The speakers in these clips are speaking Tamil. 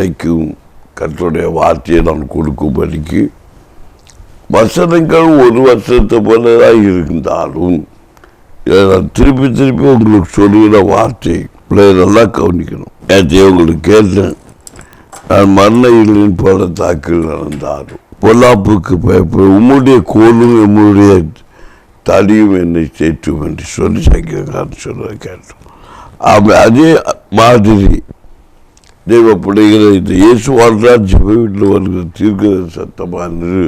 இன்றைக்கும் கர்த்தருடைய வார்த்தையை நான் கொடுக்கும்படிக்கு வசனங்கள் ஒரு வருஷத்தை போலதான் இருந்தாலும் நான் திருப்பி திருப்பி உங்களுக்கு சொல்லுகிற வார்த்தை நல்லா கவனிக்கணும். நேற்று உங்களுக்கு கேட்டேன், நான் மரண இருளின் போல தாக்கில் நடந்தாலும் பொல்லாப்புக்கு பயப்பட உம்முடைய கோலும் எம்முடைய தடியும் என்னை தேற்றும் என்று சொல்லி சங்கீதக்காரன் சொல்ல கேட்டோம். அதே மாதிரி தெய்வ பிள்ளைகளை இந்த இயேசு வாழ்றார் ஜெப வீட்டில் வருகிற தீர்க்க சத்தமானது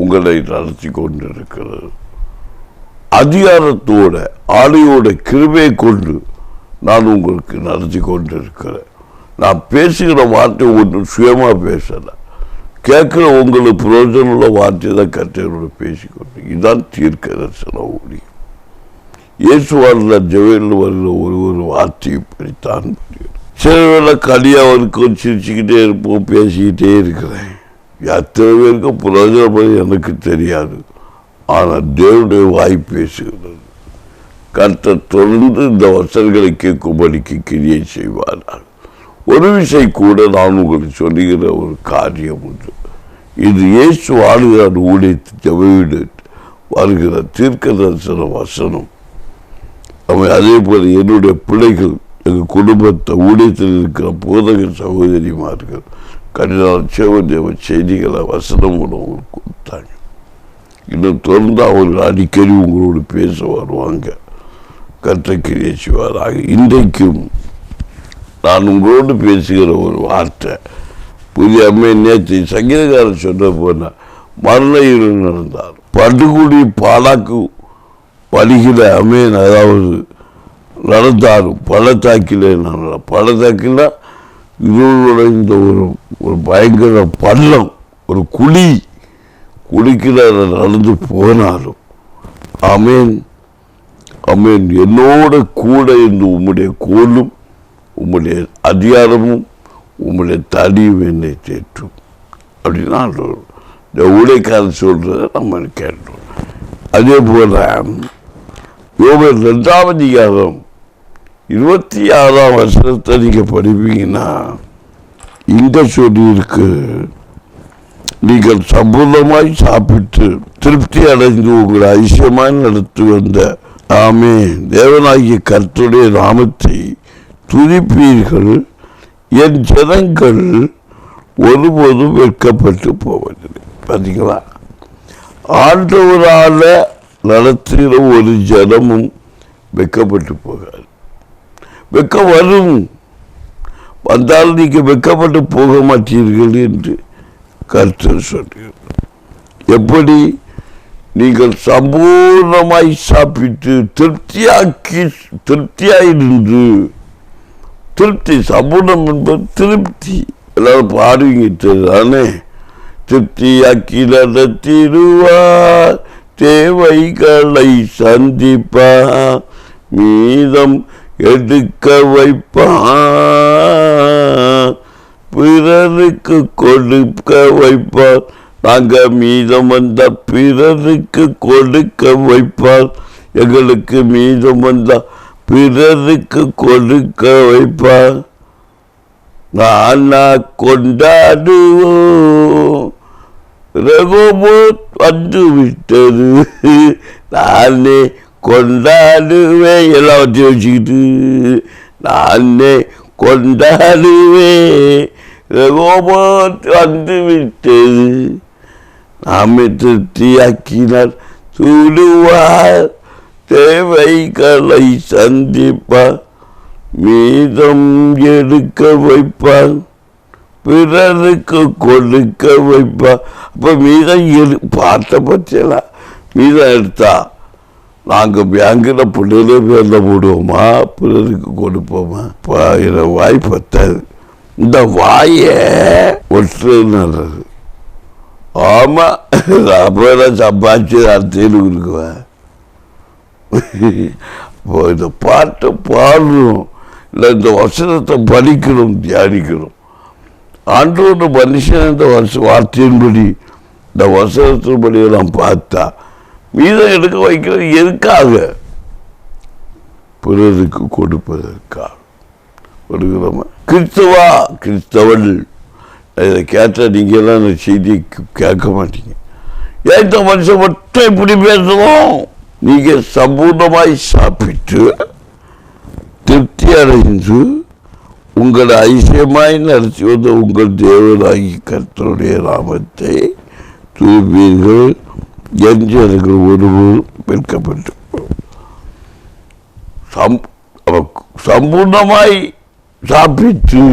உங்களை நடத்தி கொண்டிருக்கிறது. அதிகாரத்தோட ஆணையோட கிருபையை கொண்டு நான் உங்களுக்கு நடத்தி கொண்டிருக்கிறேன். நான் பேசுகிற வார்த்தை ஒன்றும் சுயமாக பேசலை, கேட்குற உங்களுக்கு பிரயோஜனம் உள்ள வார்த்தை தான் கர்த்தரோடு பேசிக்கொண்டு. இதுதான் தீர்க்க தரிசன ஊழியம். இயேசு வாழ்ந்த ஜெபத்தில் வருகிற ஒரு வார்த்தை இப்படித்தான் புரியும். சில வேளை கலியாக இருக்கும், சிரிச்சுக்கிட்டே இருப்போம், பேசிக்கிட்டே இருக்கிறேன். எத்தனை பேருக்கு பிரயோஜனப்படி எனக்கு தெரியாது. ஆனால் தேவனுடைய வாய் பேசுகிறது. கர்த்தர் தொடர்ந்து இந்த வசனங்களை கேட்கும்படிக்கு கிரியை செய்வார்கள். ஒரு விஷயம் கூட நான் உங்களுக்கு சொல்லுகிற ஒரு காரியம் உண்டு. இது இயேசு ஆளுகிறார் ஊழியத்தை ஜெபவீடு வருகிற தீர்க்க தரிசன வசனம். அவன் அதே போல என்னுடைய பிள்ளைகள், எங்கள் குடும்பத்தை ஊழியத்தில் இருக்கிற போதக சகோதரிமார்கள் கடிதான சேவதேவ செய்திகளை வசனம் உங்களுக்கு கொடுத்தாங்க. இன்னும் தொடர்ந்து அவர்கள் அடிக்கடி உங்களோடு பேச வருவாங்க, கர்த்தக்கிரியை செய்வாராக. இன்றைக்கும் நான் உங்களோடு பேசுகிற ஒரு வார்த்தை புதிய அம்மை. நேற்று சங்கீதக்காரன் சொன்ன போன மரண இருள் நடந்தார் படுகுடி பாலாக்கு பலிகிற அமேன், அதாவது நடந்தாரும் பள்ளத்தாக்கில் பள்ளத்தாக்கில் இருளோட இந்த ஒரு பயங்கர பள்ளம், ஒரு குழிக்கில் நடந்து போனாலும் அமேன் அமேன் என்னோட கூட இருந்து உம்முடைய கோலும் உம்முடைய அதிகாரமும் உம்முடைய தடியும் என்னை தேற்றும் அப்படின்னா இந்த ஊழியக்காரன் சொல்றதை நம்ம கேட்டோம். அதே போல யோபேல் 2ஆம் அதிகாரம் 26ஆம் வசனத்தை நீங்க படிப்பீங்கன்னா இங்க சொல்லியிருக்கு, நீங்கள் சம்பூர்ணமாய் சாப்பிட்டு திருப்தி அடைந்து உங்களை ஐசியமாய் நடத்தி வந்த தேவனாகிய கர்த்தருடைய நாமத்தை துதிப்பீர்கள், என் ஜனங்கள் ஒருபோதும் வெட்கப்பட்டு போவதில்லை. பார்த்தீங்களா, ஆண்டவரால நடத்துகிற ஒரு ஜனமும் வெட்கப்பட்டு போகாது. வெட்கம் வரும், வந்தால் நீங்க வெட்கப்பட்டு போக மாட்டீர்கள் என்று கர்த்தர் சொல்கிறார். எப்படி? நீங்கள் சம்பூர்ணமாய் சாப்பிட்டு திருப்தியாயிருந்து, திருப்தி சம்பூர்ணம் என்பது திருப்தி. எல்லாரும் பாடுவீங்க தானே, திருப்தியாக்கி நடத்திடுவார், தேவைகளை சந்திப்பார், மீதம் எடுக்க வைப்பார், பிறருக்கு கொடுக்க வைப்பார். நாங்க மீதம் வந்த பிறருக்கு கொடுக்க வைப்பார், எங்களுக்கு மீதம் வந்த பிறருக்கு கொடுக்க வைப்பார். நானா கொண்டாடுவோம், ரெகோபோத் வந்து விட்டது, நானே கொண்டாடுவேன். எல்லாத்தையும் வச்சுக்கிட்டு நானே கொண்டாடுவேன், ரெகோபோத் வந்து விட்டது. நாமே திருப்தியாக்கினார் சூடுவார், தேவைகளை சந்திப்பார், மீதம் எடுக்க வைப்பார், பிறருக்கு கொடுக்க வைப்பார். அப்ப மீதம் பார்த்த பற்றியெல்லாம் மீதம் எடுத்தா நாங்கள் பேங்கில் பிள்ளையிலே பேரில் போடுவோமா, பிறருக்கு கொடுப்போமா? வாய் பத்தாது. இந்த வாயை ஒற்று நல்லது. ஆமா, அப்பதான் சம்பாதிச்சு அர்த்தம் இருக்குவேன். இந்த பாட்டை பாடணும், இல்லை இந்த வசனத்தை படிக்கணும், தியானிக்கணும். ஆண்டோட மனுஷன் இந்த வார்த்தையின்படி இந்த வசனத்தின்படி நான் பார்த்தா மீதம் எடுக்க வைக்கிறது எதுக்காக? பிறருக்கு கொடுப்பதற்காக. கொடுக்கிறோமா? கிறிஸ்தவா கிறிஸ்தவள் இதை கேட்டால் நீங்கள் எல்லாம் அந்த செய்தியை கேட்க மாட்டீங்க. ஏற்ற மனுஷன் மட்டும் இப்படி பேசுவோம். நீங்கள் சம்பூர்ணமாய் சாப்பிட்டு திருப்தி அடைந்து உங்களை ஐசியமாய் நடத்தி வந்த உங்கள் தேவனாகி கர்த்தருடைய நாமத்தை தூவீர்கள் என்று எனக்கு ஒருவர் வெட்கப்பட்டு சம்பூர்ணமாய் சாப்பிட்டு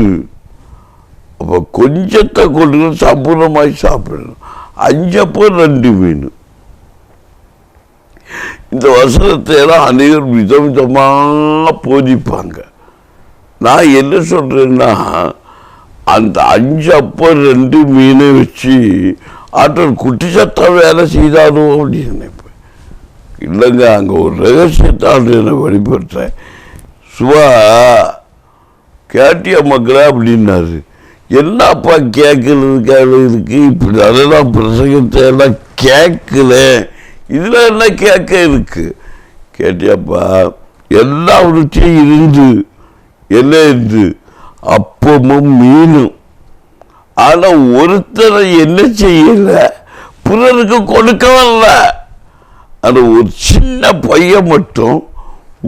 அப்போ கொஞ்சத்தை கொண்டு சம்பூர்ணமாய் சாப்பிடணும். 5 அப்பம் 2 மீன். இந்த வசனத்தை எல்லாம் அநேகர் விதவிதமாக போதிப்பாங்க. நான் என்ன சொல்றேன்னா, அந்த 5 அப்பம் 2 மீனை வச்சு ஆற்றல் குட்டி சத்தம் வேலை செய்தாலும் அப்படின்னு நினைப்பேன். இல்லைங்க, அங்கே ஒரு ரகசியத்தால் என்னை வெளிப்படுத்துறேன். சுவா கேட்டிய மக்களை அப்படின்னாரு. என்னப்பா கேட்கறதுக்காக இருக்கு? இப்படி அதெல்லாம் பிரசங்கத்தை எல்லாம் கேட்கல, இதுல என்ன கேட்க இருக்கு? கேட்டியாப்பா, எல்லாவற்றையும் இருந்து என்ன இருந்து அப்பமும் மீனும். ஆனா ஒருத்தரை என்ன செய்யல, பிறருக்கு கொடுக்கவல்ல. அந்த ஒரு சின்ன பையன் மட்டும்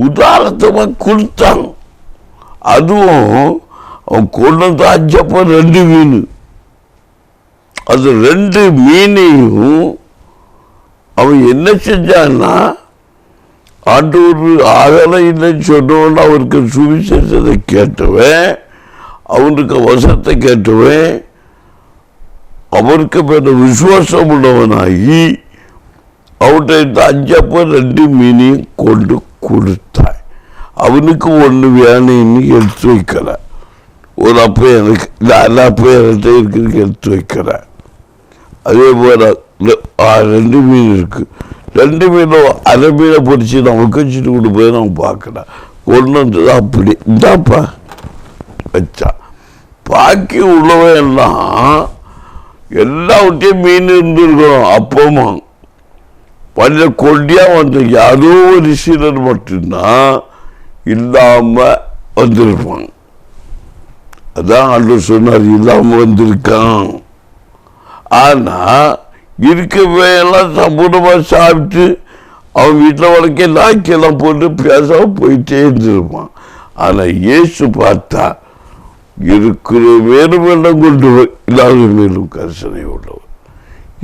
உதாரணத்தமா கொடுத்தான். அதுவும் அவன் கொண்டு 5 அப்பம் 2 மீன். அது 2 மீனையும் அவன் என்ன செஞ்சான்னா, ஆண்டவர் ஆகலை இல்லைன்னு சொன்னவன் அவருக்கு சுவிசேஷத்தை கேட்டவன், அவனுக்கு வசத்தை கேட்டவன், அவருக்கு மேல விசுவாசம் உள்ளவனாகி அவன்கிட்ட இந்த 5 அப்பம் 2 மீனையும் கொண்டு கொடுத்தாய். அவனுக்கு 1 வேணும்னு எடுத்து வைக்கிற. ஒரு அப்போ எனக்கு இல்லை, எல்லா அப்போ என்கிட்ட இருக்கிறதுக்கு எடுத்து வைக்கிறேன். அதே போல 2 மீன் இருக்கு. 2 மீனும் அரை மீனை பொறிச்சு நமக்கு வச்சுட்டு கொண்டு போய் நம்ம பார்க்கலாம். கொண்டு வந்தது அப்படி இந்தாப்பா வச்சா. பாக்கி உள்ளவன் எல்லாம் எல்லாவற்றையும் மீன் இருந்துருக்கணும். அப்பமா கொஞ்சம் கொண்டியா வந்து யாரோ ஒரு சிலர் மட்டும்தான் இல்லாம வந்திருப்பாங்க. அதான் ஆண்டவர் சொன்னார், இல்லாம வந்திருக்கான். ஆனா இருக்கவே எல்லாம் சம்பூர்ணமா சாப்பிட்டு அவன் வீட்டில் வளர்க்க லாக்கியெல்லாம் போட்டு பேசாம போயிட்டே இருந்திருப்பான். ஆனா இயேசு பார்த்தா இருக்கிற மேலும் எல்லாம் கொண்டு இல்லாத மேலும் கரிசனை உள்ளவர்.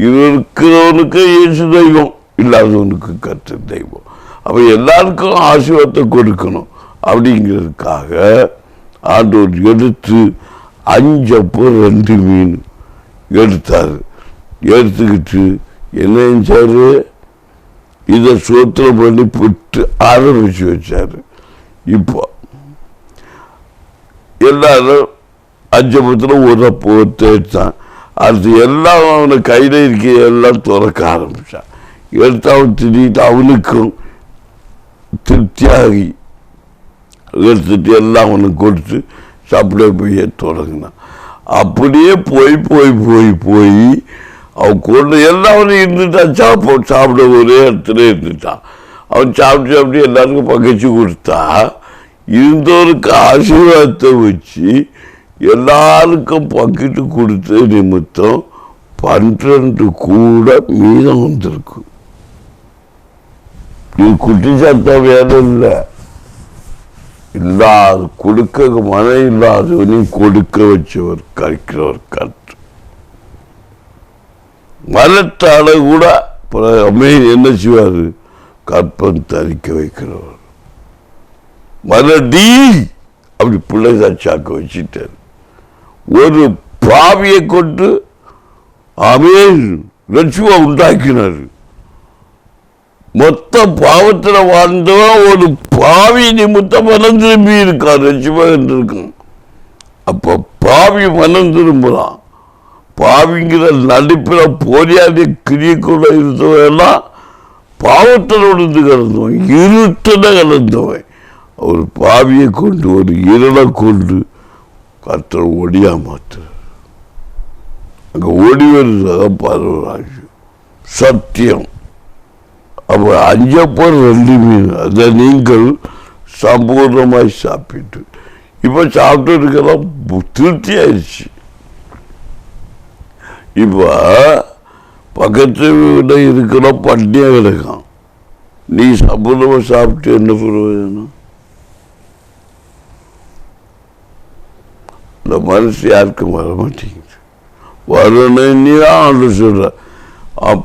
இருக்கிறவனுக்கு இயேசு தெய்வம், இல்லாதவனுக்கு கர்த்தர் தெய்வம். அப்ப எல்லாருக்கும் ஆசீர்வாதத்தை கொடுக்கணும். அப்படிங்கிறதுக்காக ஆண்டவர் எடுத்து 5 அப்பம் 2 மீன் எடுத்தாரு. எடுத்துக்கிட்டு என்ன செஞ்சாரு, இதை சோத்திரம் பண்ணி போட்டு ஆரம்பிச்சு வச்சாரு. இப்போ எல்லாரும் 5 அப்பத்தில் 1 அப்பத்தை எடுத்தான். அடுத்து எல்லாம் அவனை கையில் இருக்க எல்லாம் துறக்க ஆரம்பிச்சான். எடுத்து அவன் திடீர்னு அவனுக்கும் திருப்தியாகி எடுத்துட்டு எல்லாம் அவனுக்கு கொடுத்து சாப்பிட போய் தொடங்கினான். அப்படியே போய் போய் போய் போய் அவன் கொண்டு எல்லாம் அவனு இருந்துட்டான். சாப்பிட ஒரே இடத்துல இருந்துட்டான். அவன் சாப்பிட்டு சாப்பிட்டு எல்லாருக்கும் பகிர்ச்சி கொடுத்தா, இருந்தவருக்கு ஆசீர்வாதத்தை வச்சு எல்லாருக்கும் பங்கிட்டு கொடுத்த நிமித்தம் 12 கூட மீதம் வந்திருக்கு. இது குட்டி சத்தம் வேலை இல்லை. இல்லாத கொடுக்க மனம் இல்லாதவனையும் கொடுக்க வச்சவர் கற்கிறவர் கற்று மனத்தால கூட என்ன செய்வாரு, கற்பம் தரிக்க வைக்கிறவர். மனடி அப்படி பிள்ளை சாக்க வச்சுட்டாரு. ஒரு பாவியை கொண்டு ஆமென் ரட்சிப்பை உண்டாக்கினார். மொத்த பாவத்தில் வாழ்ந்தவன் ஒரு பாவி நிமித்தம் மனம் திரும்பி இருக்கான், ரட்சிப்பாக இருக்கான். அப்ப பாவி மனம் திரும்புறான். பாவிங்கிற நடிப்பில் போரியாடி கிரியக்குள்ள இருந்தவெல்லாம் பாவத்தில் உணர்ந்து கலந்தவன், இருட்டில் கலந்தவன். ஒரு பாவியை கொண்டு ஒரு இருளை கொண்டு கர்த்தர் ஒடியா மாற்று. அங்க ஓடி வருதான் பரவராஜ் சத்தியம். அப்போ 5 அப்பம் 2 மீன் அதை நீங்கள் சம்பூர்ணமாய் சாப்பிட்டு இப்போ சாப்பிட்டு இருக்கலாம் திருப்தி ஆயிடுச்சு. இப்போ பக்கத்து வீட இருக்கிற பட்டியாக கிடக்கும். நீ சம்பளமா சாப்பிட்டு என்ன பிரயோஜனம்? இந்த மனசு யாருக்கும் வர மாட்டேங்குது. வரணும் நீ தான் ஆண்டு சொல்ற.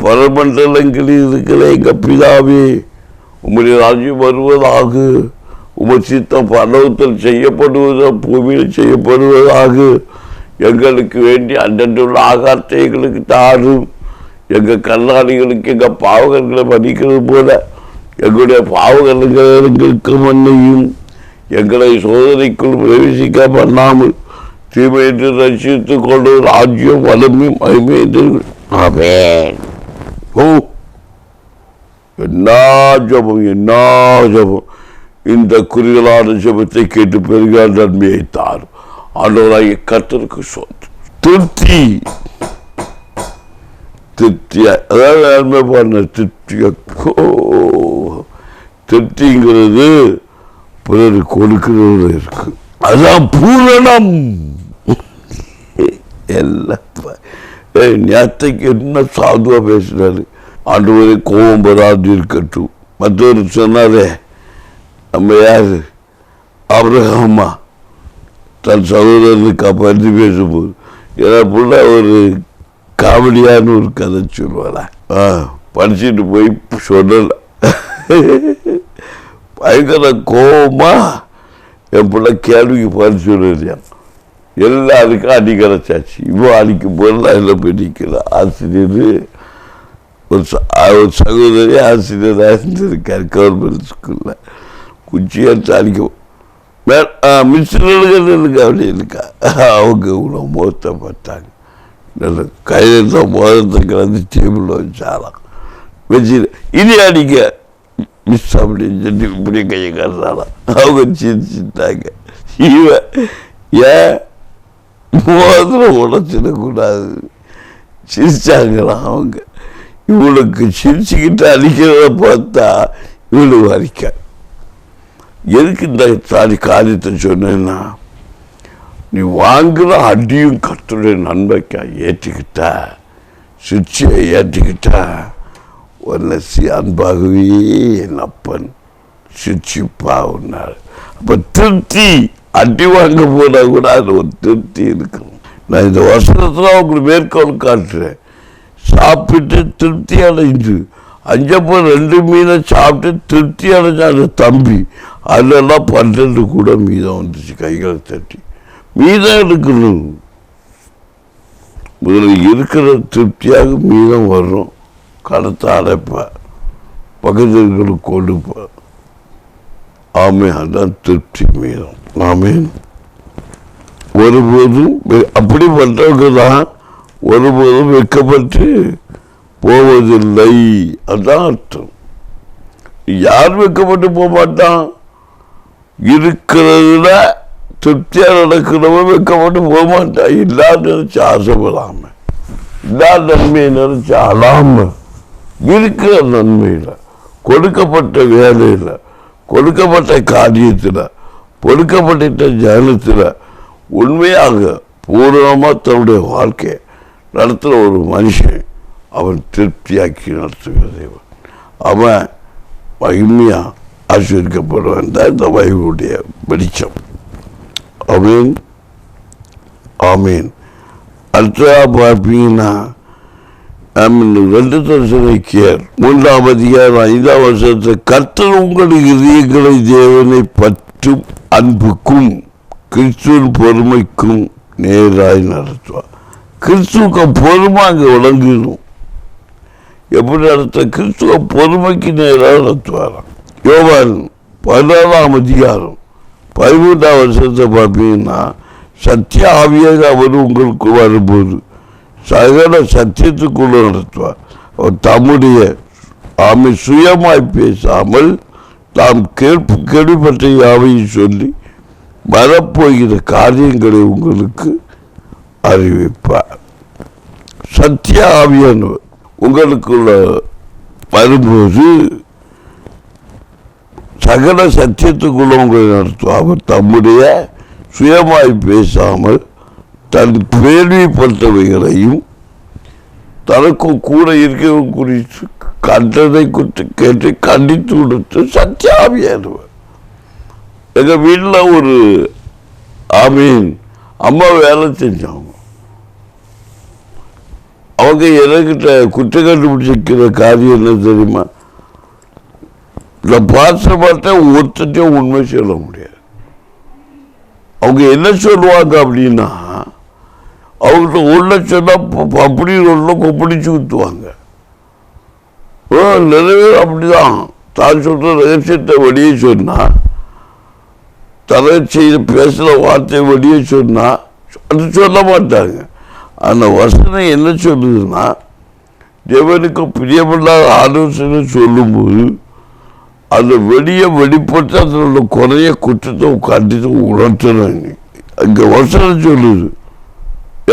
பரமண்டலங்களில் இருக்கிற எங்க பிதாவே, உம்முடைய ராஜ்யம் வருவதாக, உமது சித்தம் பரலோகத்தில் செய்யப்படுவதா பூமியில் செய்யப்படுவதாக. எங்களுக்கு வேண்டி அன்றன்றுள்ள ஆகாரத்தை எங்களுக்கு தாரும். எங்கள் கண்ணாடிகளுக்கு எங்கள் பாவகர்களை மன்னிக்கிறது போல எங்களுடைய பாவகர்களுக்கு மன்னியும். எங்களை சோதனைக்குள் பிரவேசிக்க பண்ணாமல் தீமையிட்டு ரசித்துக் கொண்டு ராஜ்யம் வலிமையும் மகிமை என்று. ஆமென். ஓ, என்ன ஜபம், என்ன ஜபம்! இந்த குறிகளான ஜபத்தை கேட்டு பெருகிற நன்மையை தாரும். ஆண்டவராகிய கர்த்தருக்கு சொந்தம். திருப்தி, திருப்தியா, அதாவது நன்மை பண்ண திருப்தியா. திருப்திங்கிறது பிறர் கொடுக்கிறது இருக்கு. அதான் பூரணம். எல்லாம் நேரத்தைக்கு என்ன சாதுவா பேசுறாரு. ஆண்டவரை கோபம் வராது இருக்கட்டும். மற்றொரு சொன்னாரே, நம்ம யாரு ஆபிரகாமா தன் சகோதரனுக்கு பற்றி பேசும்போது ஏன்னா புள்ள ஒரு காமெடியான ஒரு கதை சொல்லுவாரா, படிச்சுட்டு போய் சொல்லல. பயங்கர கோபமா என் பிள்ளை கேள்விக்கு பதில் சொல்லுறியா. எல்லாருக்கும் அடி கிடைச்சாச்சு. இப்போ அடிக்க போல அதில் போய் நிற்கிற ஆசிரியர் ஒரு சகோதரி ஆசிரியராக இருந்திருக்கார் கவர்மெண்ட் ஸ்கூலில். குச்சி எடுத்து அடிக்க மிஸ்டர்கள் இருக்கா அப்படி இருக்கா. அவங்க இவ்வளோ மோசத்தை பார்த்தாங்க. நல்ல கையில் தான் மோதத்துக்கு வந்து டேபிளில் வச்சாலாம் வச்சு இனி அடிக்க மிஸ் அப்படின்னு சொல்லி இப்படி கையை காட்டுறாலாம். அவங்க சிரிச்சுட்டாங்க. இவன் ஏன் மோதிரம் உடச்சிடக்கூடாது சிரிச்சாங்களாம் அவங்க. இவளுக்கு சிரிச்சுக்கிட்டு அடிக்கிறத பார்த்தா இவளுக்கு வரைக்க. எதுக்கு இந்த காரியத்தை சொன்னேன்னா, நீ வாங்குற அடியும் கர்த்தருடைய நன்மைக்கா ஏற்றுக்கிட்டா, சிரிச்சியை ஏற்றுக்கிட்டா, உன்னை அன்பாகவே என் அப்பன் சிரிச்சிப்பா உன்னார். அப்போ திருப்தி, அடி வாங்க போனா கூட அது ஒரு திருப்தி இருக்கணும். நான் இந்த வசனத்தில் உங்களுக்கு மேற்கோள் காட்டுறேன். சாப்பிட்டு திருப்தி அடைஞ்சு 5 மீனை சாப்பிட்டு திருப்தி அடைஞ்ச அந்த தம்பி அதெல்லாம் 12 கூட மீதம் வந்துச்சு. கைகளை தட்டி மீதம் எடுக்கணும். முதல்ல இருக்கிற திருப்தியாக மீதம் வரும். கடத்தை அடைப்ப, பக்கத்திற்கு கொடுப்ப. ஆமே, அதான் திருப்தி மீதம். ஆமேன். ஒருபோதும் அப்படிப்பட்டவங்க தான் ஒருபோதும் வெட்கப்பட்டு போவதில்லை. அதான் அர்த்தம். யார் வெட்கப்பட்டு போக மாட்டான்? இருக்கிறதுல திருப்தியா நடக்கிறவன் வெட்கப்பட்டு போக மாட்டான். இல்லாத நினைச்சு ஆசைப்படாம, இல்லாத நன்மையை நினைச்சு அழாம, இருக்கிற நன்மையில, கொடுக்கப்பட்ட வேலையில, கொடுக்கப்பட்ட காரியத்தில், கொடுக்கப்பட்ட ஜனத்தில் உண்மையாக பூர்ணமாக தன்னுடைய வாழ்க்கையை நடத்துகிற ஒரு மனுஷன் அவன் திருப்தியாக்கி நடத்துகிற தேவன். அவன் மகிமையாக ஆசீர்வதிக்கப்படுவான் தான் இந்த பைபிளுடைய வெளிச்சம். ஆமீன், ஆமீன். அடுத்ததாக பார்ப்பீங்கன்னா 2 தெசலோனிக்கேயர் 3 அதிகாரம் 5 வசனத்தில், கர்த்தர் உங்களுடைய இதயங்களை தேவனை பற்றும் அன்புக்கும் கிறிஸ்துவின் பொறுமைக்கும் நேராய் நடத்துவார். கிறிஸ்துவுக்கு பொறுமை அங்கே விளங்கணும். எப்படி நடத்த? கிறிஸ்துவ பொறுமைக்கு நேராக நடத்துவாராம். யோவான் 16 அதிகாரம் 13 வருஷத்தை பார்ப்பீங்கன்னா, சத்திய ஆவியாக அவர் உங்களுக்கு வரும்போது சகல சத்தியத்துக்குள்ள நடத்துவார். அவர் தம்முடைய சுயமாய் பேசாமல் தாம் கேள்விப்பட்ட யாவையும் சொல்லி வரப்போகிற காரியங்களை உங்களுக்கு அறிவிப்பார். சத்திய ஆவியானவர் உங்களுக்குள்ள வரும்போது சகல சத்தியத்துக்குள்ள உங்களை நடத்துவார். அவர் தம்முடைய சுயமாய் பேசாமல் தன் கேள்விப்பட்டவைகளையும் தனக்கு கூட இருக்கிறவங்க குறித்து கண்டதை குறித்து கேட்டு கண்டித்து கொடுத்து சத்தியாவியானவர். எங்கள் வீட்டில் ஒரு அம்மா வேலை செஞ்சாங்க. அவங்க எனக்கிட்ட குற்றம் கண்டுபிடிச்சிக்கிற காரியம் என்ன தெரியுமா? நான் பாசப்பட்ட ஒருத்தையும் உண்மை சொல்ல முடியாது. அவங்க என்ன சொல்லுவாங்க அப்படின்னா, அவங்கள்ட்ட உள்ள சொன்னால் அப்படி உள்ள கொப்படிச்சு ஊற்றுவாங்க. நிறைய பேர் அப்படிதான். தான் சொல்ற ரகசியத்தை வெளியே சொன்னா, தலை செய்த பேசுகிற வார்த்தை வெளியே சொன்னா அது சொல்ல மாட்டாங்க. அந்த வசனம் என்ன சொல்லுதுன்னா, தேவனுக்கு பிரியமில்லாத ஆலோசனை சொல்லும்போது அந்த வெளிப்பட்டு அதனோட குறைய குற்றத்தை கண்டித்து உணர்த்துறாங்க. அங்கே வசனம் சொல்லுது.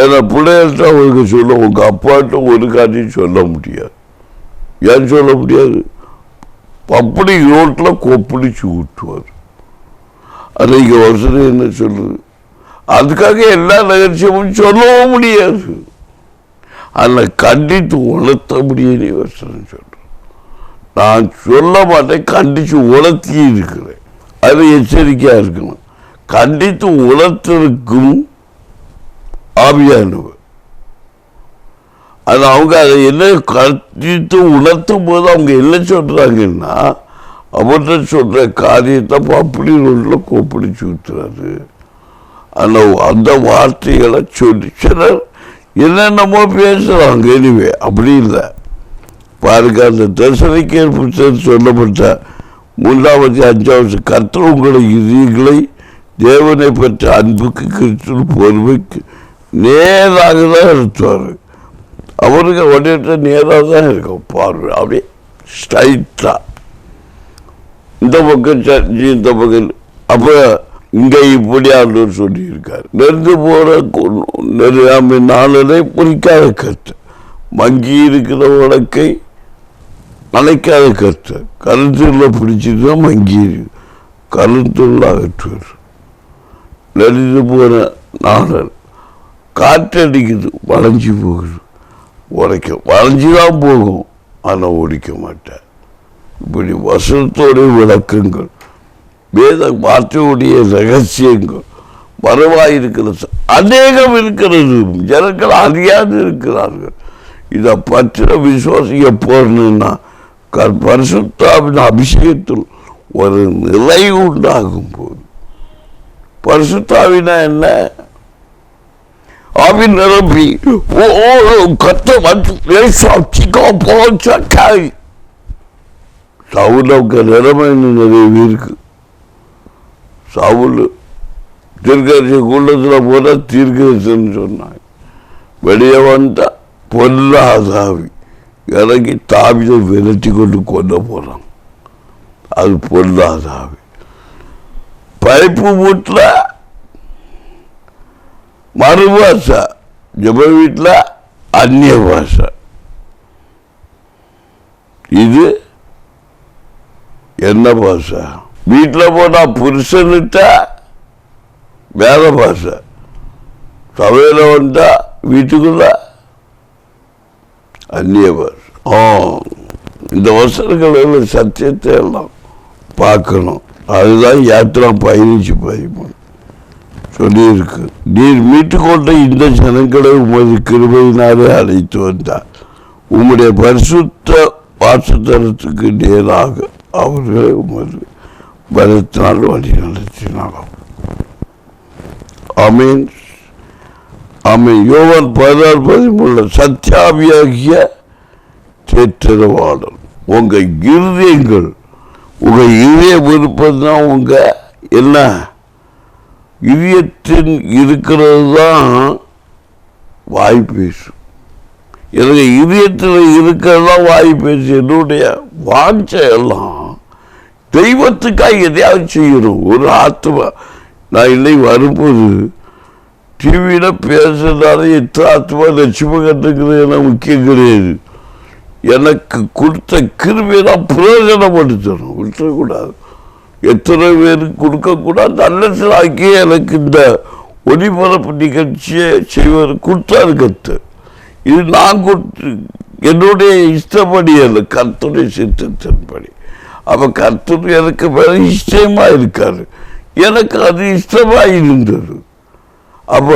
ஏன்னா பிள்ளைகள்கிட்ட அவருக்கு சொல்ல, உங்கள் அப்பாட்ட ஒரு காரியம் சொல்ல முடியாது. ஏன் சொல்ல முடியாது? அப்படி ரோட்டில் கொப்பளிச்சு ஊட்டுவார். அது இங்கே வசனம் என்ன சொல்லுது? அதுக்காக எல்லா ரகசியமும் சொல்லவும் முடியாது. அதை கண்டித்து உணர்த்த முடியாது. வசனம் சொல்றேன், நான் சொல்ல மாட்டேன், கண்டித்து உணர்த்தி இருக்கிறேன். அது எச்சரிக்கையா இருக்கணும். கண்டித்து உணர்த்திருக்கும் ஆவியானவர். அது அவங்க அதை என்ன கண்டித்து உணர்த்தும் போது அவங்க என்ன சொல்றாங்கன்னா, அவர்கிட்ட சொல்ற காரியத்தை அப்படி ரோட்ல கோப்பிடிச்சு ஊத்துறாரு. அந்த வார்த்தைகளை சொல்லி சிலர் என்னென்னமோ பேசுறாங்க. எனிவே அப்படி இல்லை. பாருங்க, அந்த தரிசனிக்கேற்ப புத்தகத்தில் சொல்லப்பட்ட 3வது 5வது கர்த்தர் உங்களை இதயங்களை தேவனை பற்றி அன்புக்கு கிறிஸ்து பொறுமைக்கு நேராக தான் நிறுத்துவார். அவருக்கு வடிவத்தை நேராக தான் இருக்கும். பார்வை அப்படியே ஸ்ட்ரைட்டா இந்த பக்கம் சர்ச்சி, இந்த பக்கம். அப்போ இங்கே இப்படி ஆண்டவர் சொல்லியிருக்காரு. நெருந்து போகிற நாளை பொறிக்காத கற்று, மங்கி இருக்கிற வழக்கை அணைக்காத கற்று, கருத்துல பிடிச்சிட்டு மங்கி கருத்துள்ள அகற்றுவார். நெருந்து போகிற நாளல் காற்றடிக்குது, வளைஞ்சி போகுது, உடைக்கும், வளைஞ்சிதான் போகும், ஆனால் ஒடிக்க மாட்டேன். இப்படி வசனத்தோடைய விளக்கங்கள், வேத வார்த்தையுடைய ரகசியங்கள் வரவாயிருக்கிறது அநேகம் இருக்கிறது. ஜனங்கள் அறியாது இருக்கிறார்கள். இதை பற்றின விசுவாசிக்க போறேன்னா பரிசுத்தாவின் அபிஷேகத்தில் ஒரு நிலை உண்டாகும் போது, பரிசுத்தாவினா என்ன? ஆவி நிரம்பி சவுலுக்கு நிலைமை நிறைய இருக்கு. சவுல் தீர்க்கதரிசி கூட்டத்தில் போனால் தீர்க்கதரிசின்னு சொன்னாங்க. வெளியே வந்தா பொல்லாதாவி இறங்கி தாவிதை விரட்டி கொண்டு கொண்டு போறான். அது பொல்லாதாவி. பைப்பு வீட்டில் மறுபாஷை, ஜப வீட்டில் அந்நிய பாஷை. இது என்ன பாஷை? வீட்டில் போனால் புருஷன்கிட்ட வேற பாஷை, சபையில் வந்தா வீட்டுக்குள்ள அந்நிய பாஷை. இந்த வசனங்கள் சத்தியத்தை எல்லாம் பார்க்கணும். அதுதான் யாத்திரா 15:13 சொல்லியிருக்கு. நீர் மீட்டுக்கொண்ட இந்த ஜனங்களை உமது கிருபையினாலே அழைத்து வந்தார். உம்முடைய பரிசுத்த வாசத்தனத்துக்கு நேராக அவர்களை உமது பலத்தினால் வழி நடத்தினாலும். ஆமீன், ஆமீன். யோவான் 16:13 சத்தியாவியாகிய தேற்றரவாளர். உங்க இருதயங்கள், உங்க இதய விருப்பம்தான் உங்க என்ன இதயத்தின் இருக்கிறது தான் வாய் பேசும். எனக்கு இதயத்தில் இருக்கிறதா வாய் பேசு. என்னுடைய வாஞ்சை எல்லாம் தெய்வத்துக்காக எதையாவது செய்யணும். ஒரு ஆத்மா, நான் இல்லை வரும்போது டிவியில் பேசுறதால எத்தனை ஆத்மா லட்சுமி கட்டுக்கிறது எனக்கு முக்கியம் கிடையாது. எனக்கு கொடுத்த கிருபையை தான் பிரயோஜனப்படுத்தணும், விட்டுறக்கூடாது. எத்தனை பேருக்கு கொடுக்கக்கூடாது அல்லது எனக்கு இந்த ஒளிபரப்பு நிகழ்ச்சியை செய்வது கொடுத்தாரு கத்து. இது நான் கொடுத்து என்னுடைய இஷ்டப்படி அல்ல, கர்த்தருடைய சித்தத்தின்படி. அப்ப கர்த்தர் எனக்கு வேற இஷ்டமா இருக்காரு, எனக்கு அது இஷ்டமா இருந்தது. அப்ப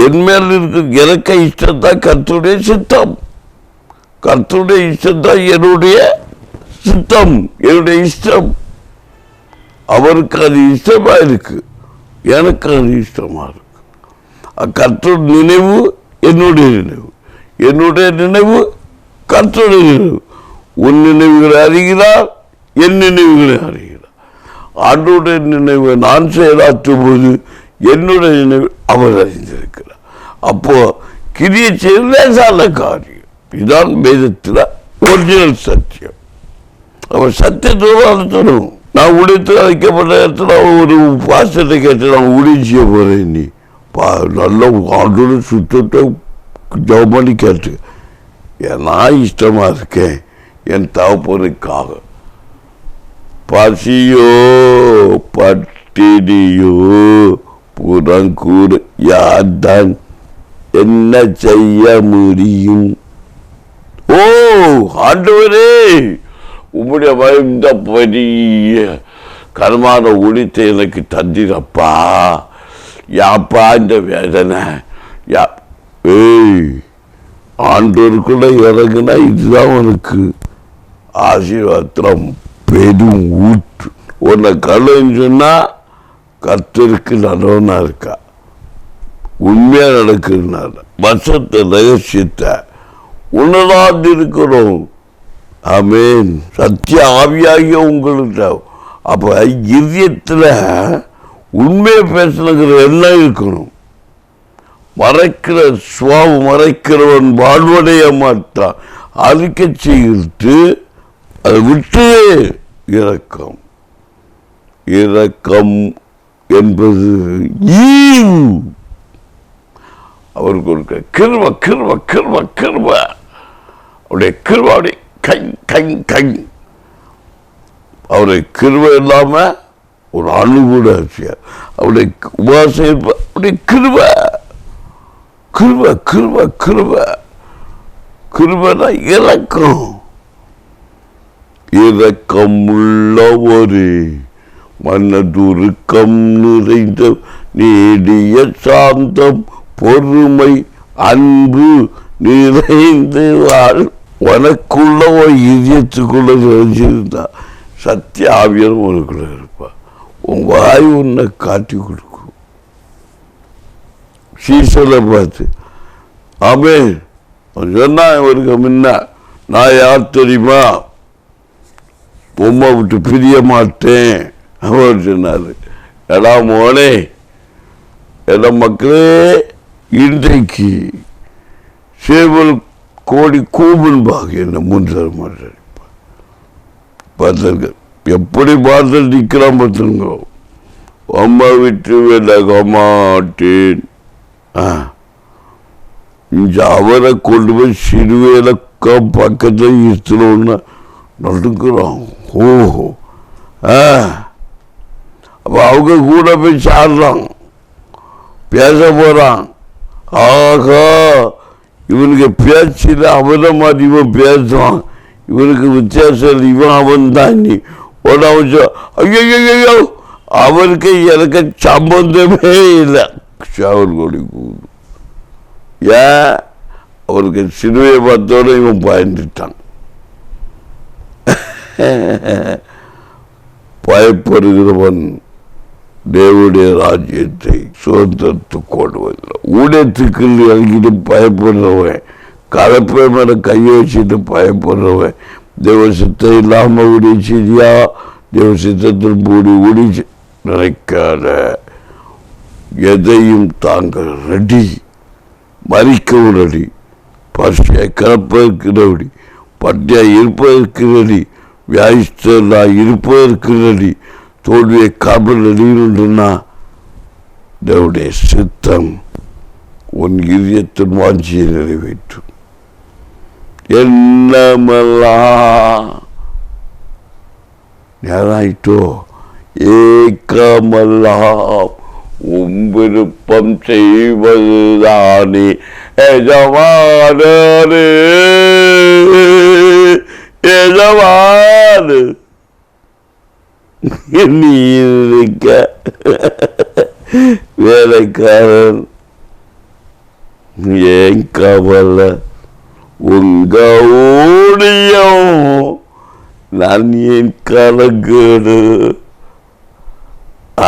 என் மேல் இருக்க எனக்கு இஷ்டம் தான் கர்த்தருடைய சித்தம், கர்த்தருடைய இஷ்டம் தான் என்னுடைய சித்தம், என்னுடைய இஷ்டம். அவருக்கு அது இஷ்டமா இருக்கு, எனக்கு அது இஷ்டமா இருக்கு. கர்த்தர் நினைவு என்னுடைய நினைவு, என்னுடைய நினைவு கர்த்தருடைய நினைவு. உன் நினைவுகளை அறிகிறார், என் நினைவுகளை அறிகிறார். ஆண்டோடைய நினைவை நான் செயலாற்றும் போது என்னுடைய நினைவு அவர் அறிந்திருக்கிறார். அப்போ கிரியை செய்ய லேசான காரியம். இதுதான் வேதத்தில் ஒரிஜினல் சத்தியம். அவர் சத்தியத்தோடு சொல்லணும். நான் உடைத்து அழைக்கப்பட்ட இடத்துல ஒரு பாசத்தை கேட்டு நான் உடைச்சிய போறேன். நீ நல்ல ஆண்டோட சுத்தத்தை ஜபமணி கேட்டு நான் இஷ்டமா இருக்கேன் என் தகப்பனுக்காக. பசியோ பட்டினியோ புறங்கூடு யார்தான் என்ன செய்ய முடியும்? ஓ ஆண்டவரே, உம்முடைய இந்த பெரிய கர்மான உளித்தை எனக்கு தந்திரப்பா. யாப்பா இந்த வேதனை யா. ஆண்டோருக்குள்ள இறங்குனா இதுதான் உனக்கு ஆசீர்வாதம் பெரும் ஊற்று. உன்னை கழுன்னு சொன்னா கர்த்தருக்கு நல்லவனா இருக்கா, உண்மையா நடக்குதுனால வசத்தை ரகசியத்தை உணராது இருக்கிறோம். ஆமேன். சத்திய ஆவியாகிய உங்களுக்கு அப்ப இதயத்துல உண்மையை பேசணுங்கிற எல்லாம் இருக்கணும். மறைக்கிற சுவாபம் மறைக்கிறவன் வாழ்வடைய மாட்டான். அறிக்கை செய்து அதை விட்டு இரக்கம். இரக்கம் என்பது அவருக்கு ஒரு கிருப கிருப கிருப கிருப. அவருடைய கிருப அவருடைய கை கை கை. அவருடைய கிருப இல்லாம ஒரு அணு கூட அவருடைய உபாசம் அவருடைய கிருப கிருப கிருப கிருப. கிருபனா இரக்கம். இரக்கம் உள்ளவரே மனதுருக்கம் நிறைந்த நீடிய சாந்தம் பொறுமை அன்பு நிறைந்து வாழ். உனக்குள்ள ஒரு இதயத்துக்குள்ள நிறைஞ்சிருந்தா சத்திய ஆவியரும் உனக்குள்ள இருப்பா. உன் வாய் உன்னை காட்டி கொடுக்கும். சீசலை பார்த்து ஆமென் சொன்னா இவருக்கு முன்ன நான் யார் தெரியுமா, உம்மை விட்டு பிரிய மாட்டேன் அவர் சொன்னாரு. எடா மோனே, எட மக்களே, இன்றைக்கு சேவல் கோடி கூபன்பாக என்ன முன்தர மாட்டேன். பார்த்துருக்க எப்படி பார்த்து நிற்கிறான் பார்த்துருங்க. அம்மா விட்டு விலக மாட்டேன். அவரை கொண்டு போய் சிறுவேல பக்கத்தில் இருத்தணும்னா நடுக்கிறான். ஓஹோ. அப்ப அவங்க கூட போய் சாடுறான், பேச போறான். ஆகா, இவனுக்கு பேச்சில் அவனை மாதிரி இவன் பேசுவான், இவனுக்கு வித்தியாசம் இவன் அவன் தான். நீ ஐயோ அவருக்கு எனக்கு சம்பந்தமே இல்லை. ஷவர் கொடி கூடு. ஏன்? அவருக்கு சிறுவையை பார்த்தோட இவன் பயந்துட்டான். பயப்படுகிறவன் தேவனுடைய ராஜ்யத்தை சுதந்திரத்துக்கு கொள்வதில்லை. ஊழியத்துக்கு இறங்கிட்டு பயப்படுறவன், கலப்பை மேல கையை வச்சுட்டு பயப்படுறவன், தேவ சித்தம் இல்லாம ஊடி சரியா தேவ சித்தத்தில் போடி ஊடி நினைக்காத. எதையும் தாங்கள் ரெடி, மறிக்கவும் ரெடி, பசியை கலப்பதற்கு ரெடி, பட்டியாக இருப்பதற்கு ரெடி, வியாதிஸ்தராக இருப்பதற்கு ரெடி, தோல்வியை காப்பல் ரெடினா தேவனுடைய சித்தம் உன் இதயத்தின் வாஞ்சியை நிறைவேற்றும். என்னமெல்லாம் நேராயிட்டோ ஏக்கமெல்லாம் விருப்பம் செய்வதுதானே எஜமானே எஜமானு நீ இருக்க வேலைக்காரன் ஏன் கவலை உங்க ஊழியம் நான் என் கணக்கேடு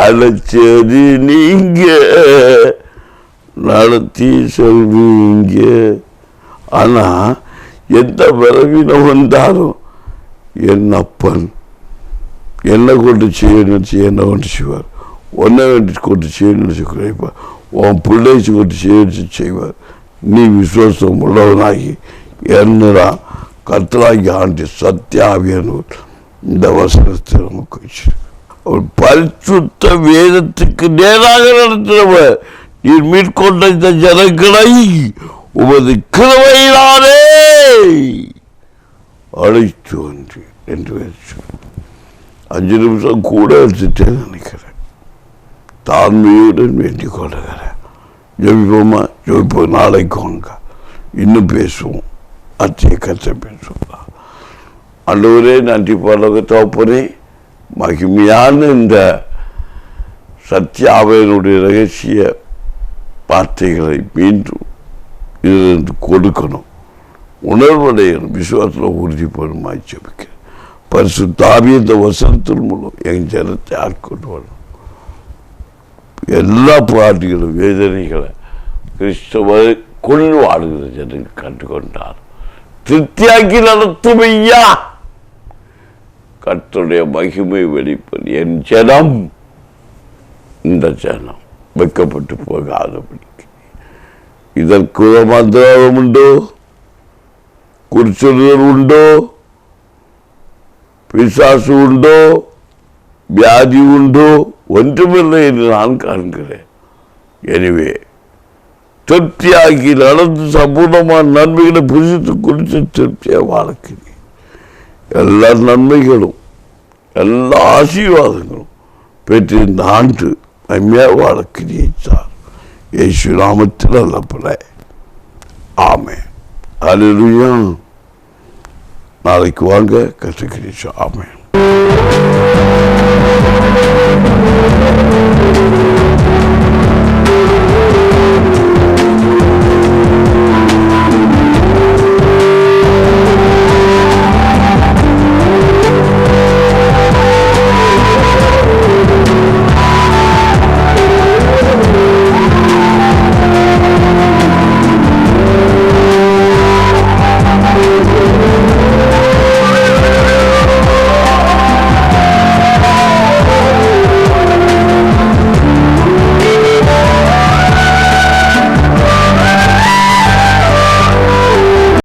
அழைச்சது நீங்க நடத்தி சொல்வீங்க. ஆனா எந்த விரவினம் வந்தாலும் என் அப்பன் என்னை கொண்டு செய்யணும் என்ன கொண்டு செய்வார், ஒன்றை வேண்டி கொண்டு செய்யணும்னு குறைப்பார், உன் பிள்ளைச்சு கொண்டு செய்யணும் செய்வார். நீ விசுவாசம் உள்ளவனாகி என்னதான் கர்த்தராகி ஆண்டு சத்தியாவியனூர் இந்த வசனத்தை நமக்கு வச்சிருக்கு. அவர் பரிசுத்த வேதத்துக்கு நேராக நடத்துகிறவர் நீர் மீட்கொண்ட இந்த ஜனங்களை உமது கிருபையினாலே அழைத்து வந்து என்று 5 நிமிஷம் கூட எடுத்துட்டேன்னு நினைக்கிறேன். தாழ்மையுடன் வேண்டிக் கொள்ளுகிறேன். ஜெபிப்போமா? ஜெபிப்போம். நாளைக்கு வாங்க, இன்னும் பேசுவோம். அச்சை கற்றை பேசுவோம். ஆண்டவரே, நன்றி பரலோக தகப்பனே, மகிமையான இந்த சத்தியாவையினுடைய ரகசிய வார்த்தைகளை மீண்டும் இதிலிருந்து கொடுக்கணும், உணர்வடையணும், விசுவாசத்தில் உறுதிப்படுமாய் ஜெபிக்கிறேன். பரிசுத்தாவிய இந்த வசனத்தின் மூலம் என் ஜனத்தை ஆட்கொண்டு வரணும். எல்லா பாட்டுகளும் வேதனைகளை கிறிஸ்தவரை கொண்டு வாடுகிற ஜனங்கள் கண்டுகொண்டார். திருப்தியாக்கி நடத்தும் ஐயா, கர்த்தருடைய மகிமை வெளிப்பது. என் ஜனம், இந்த ஜனம் வைக்கப்பட்டு போகாதபடிக்கு இதற்கு மந்திரம் உண்டோ, குறிச்சொல்லுதல் உண்டோ, பிசாசு உண்டோ, வியாதி உண்டோ, ஒன்றுமில்லை என்று நான் காண்கிறேன். எனவே திருப்தியாகி நடந்து சம்பூர்ணமான நன்மைகளை புரிந்து குறித்து திருப்தியாக வாழ்க்கிறேன். எல்லா நன்மைகளும் எல்லா ஆசீர்வாதங்களும் பெற்று இந்த ஆண்டு நன்மையாக வாழ்க்கிறேன் சார். இயேசு நாமத்தில் அல்லப்பட ஆமென். அல்லேலூயா. நாளைக்கு வாங்க, கற்றுக்கிறீங்க. ஆமென்.